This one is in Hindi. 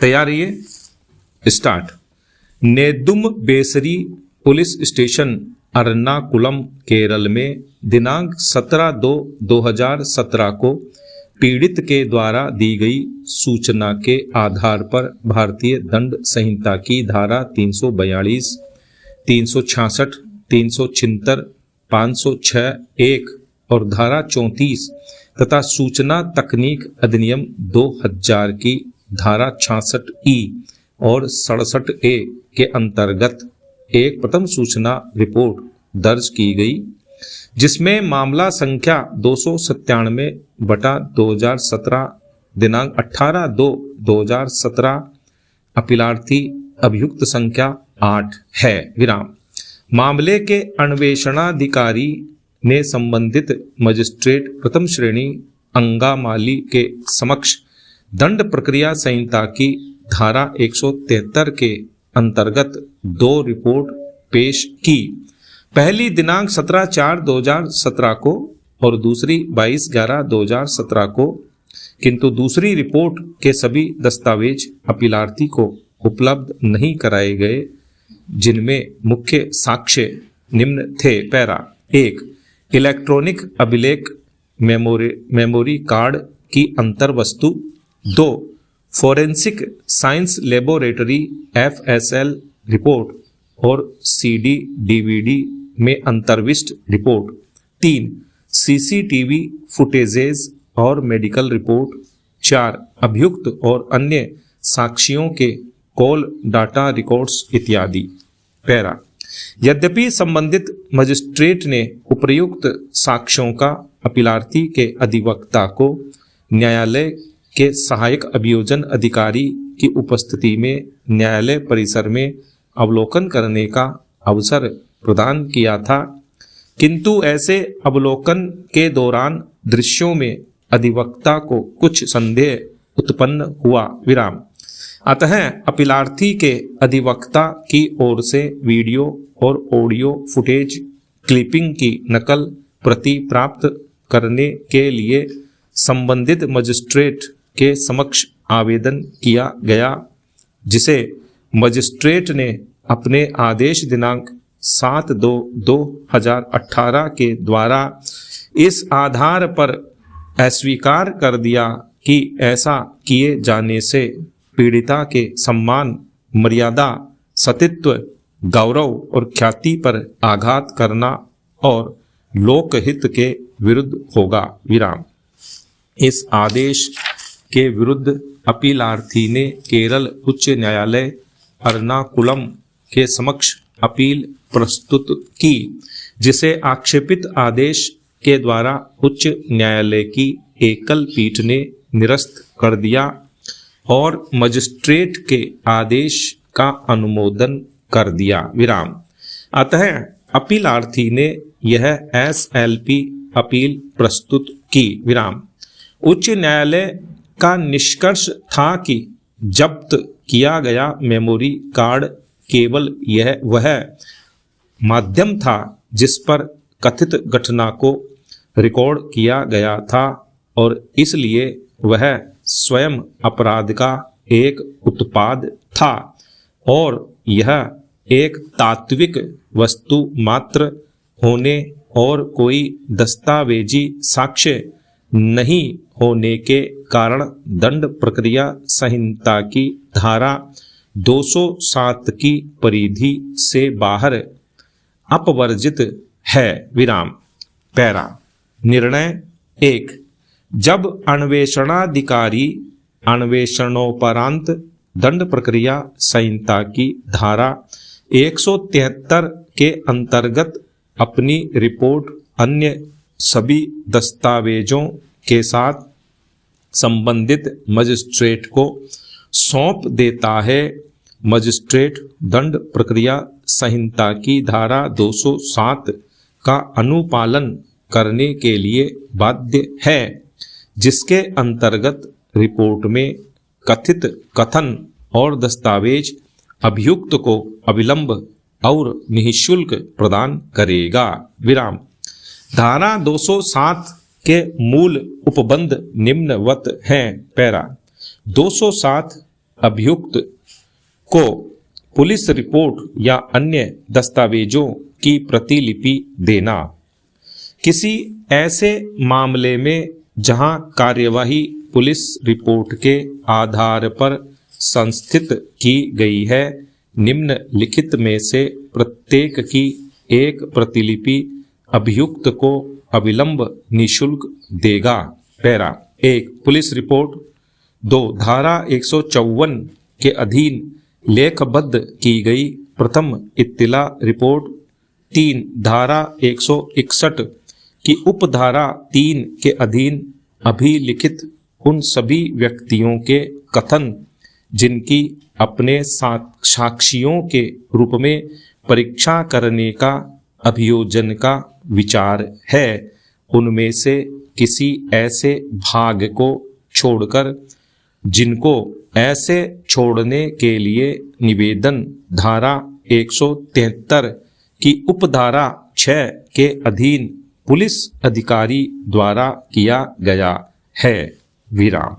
तैयार रहिए, start. Nedumbassery police station Ernakulam Kerala में दिनांक 17/2/2017 को पीड़ित के द्वारा दी गई सूचना के आधार पर भारतीय दंड संहिता की धारा 342, 366, 376, 506(1) और धारा 34 तथा सूचना तकनीक अधिनियम 2000 की धारा 66(e) और 67(a) के अंतर्गत एक प्रथम सूचना रिपोर्ट दर्ज की गई, जिसमें मामला संख्या 297/2017 दिनांक 18/2/2017 अपीलार्थी अभियुक्त संख्या 8 है। विराम। मामले के अन्वेषणाधिकारी ने संबंधित मजिस्ट्रेट प्रथम श्रेणी अंगामाली के समक्ष दंड प्रक्रिया संहिता की धारा 173 के अंतर्गत 2 रिपोर्ट पेश की। पहली दिनांक 17/4/2017 को और दूसरी 22/11/2017 को, किंतु दूसरी रिपोर्ट के सभी दस्तावेज अपीलार्थी को उपलब्ध नहीं कराए गए, जिनमें मुख्य साक्ष्य निम्न थे। पैरा 1, इलेक्ट्रॉनिक अभिलेख मेमोरी कार्ड की अंतर्वस्तु। 2, forensic science laboratory FSL report और CD/DVD में अंतर्विष्ट रिपोर्ट। 3, CCTV फुटेजेस और मेडिकल रिपोर्ट। 4, अभियुक्त और अन्य साक्षियों के कॉल डाटा रिकॉर्ड्स इत्यादि। पैरा। यद्यपि संबंधित मजिस्ट्रेट ने उपर्युक्त साक्ष्यों का अपीलार्थी के अधिवक्ता को न्यायालय के सहायक अभियोजन अधिकारी की उपस्थिति में न्यायालय परिसर में अवलोकन करने का अवसर प्रदान किया था, किंतु ऐसे अवलोकन के दौरान दृश्यों में अधिवक्ता को कुछ संदेह उत्पन्न हुआ। विराम। अतः अपीलार्थी के अधिवक्ता की ओर से वीडियो और ऑडियो फुटेज क्लिपिंग की नकल प्रति प्राप्त करने के लिए संबंधित मजिस्ट्रेट के समक्ष आवेदन किया गया, जिसे मजिस्ट्रेट ने अपने आदेश दिनांक 7/2/2018 के द्वारा इस आधार पर अस्वीकार कर दिया कि ऐसा किए जाने से पीड़िता के सम्मान, मर्यादा, सतीत्व, गौरव और ख्याति पर आघात करना और लोकहित के विरुद्ध होगा। विराम। इस आदेश के विरुद्ध अपीलार्थी ने केरल उच्च न्यायालय एर्नाकुलम के समक्ष अपील प्रस्तुत की, जिसे आक्षेपित आदेश के द्वारा उच्च न्यायालय की एकल पीठ ने निरस्त कर दिया और मजिस्ट्रेट के आदेश का अनुमोदन कर दिया। विराम। अतः अपीलार्थी ने यह SLP अपील प्रस्तुत की। विराम। उच्च न्यायालय का निष्कर्ष था कि जब्त किया गया मेमोरी कार्ड केवल वह माध्यम था जिस पर कथित घटना को रिकॉर्ड किया गया था और इसलिए वह स्वयं अपराध का एक उत्पाद था और यह एक तात्विक वस्तु मात्र होने और कोई दस्तावेजी साक्ष्य नहीं होने के कारण दंड प्रक्रिया संहिता की धारा 207 की परिधि से बाहर अपवर्जित है। विराम। पैरा। निर्णय 1, जब अन्वेषणाधिकारी अन्वेषणोपरांत दंड प्रक्रिया संहिता की धारा 173 के अंतर्गत अपनी रिपोर्ट अन्य सभी दस्तावेजों के साथ संबंधित मजिस्ट्रेट को सौंप देता है, मजिस्ट्रेट दंड प्रक्रिया संहिता की धारा 207 का अनुपालन करने के लिए बाध्य है, जिसके अंतर्गत रिपोर्ट में कथित कथन और दस्तावेज अभियुक्त को अविलंब और निःशुल्क प्रदान करेगा। विराम। धारा 207 के मूल उपबंध निम्नवत हैं। पैरा। 207 अभियुक्त को पुलिस रिपोर्ट या अन्य दस्तावेजों की प्रतिलिपि देना। किसी ऐसे मामले में जहां कार्यवाही पुलिस रिपोर्ट के आधार पर संस्थित की गई है, निम्नलिखित में से प्रत्येक की एक प्रतिलिपि अभियुक्त को अविलंब निशुल्क देगा। पैरा 1 पुलिस रिपोर्ट, 2 धारा 154 के अधीन लेखबद्ध की गई प्रथम इत्तिला रिपोर्ट, 3 धारा 161 की उपधारा 3 के अधीन अभिलिखित उन सभी व्यक्तियों के कथन जिनकी अपने साक्षियों के रूप में परीक्षा करने का अभियोजन का विचार है, उनमें से किसी ऐसे भाग को छोड़कर जिनको ऐसे छोड़ने के लिए निवेदन धारा 173 की उपधारा 6 के अधीन पुलिस अधिकारी द्वारा किया गया है। विराम।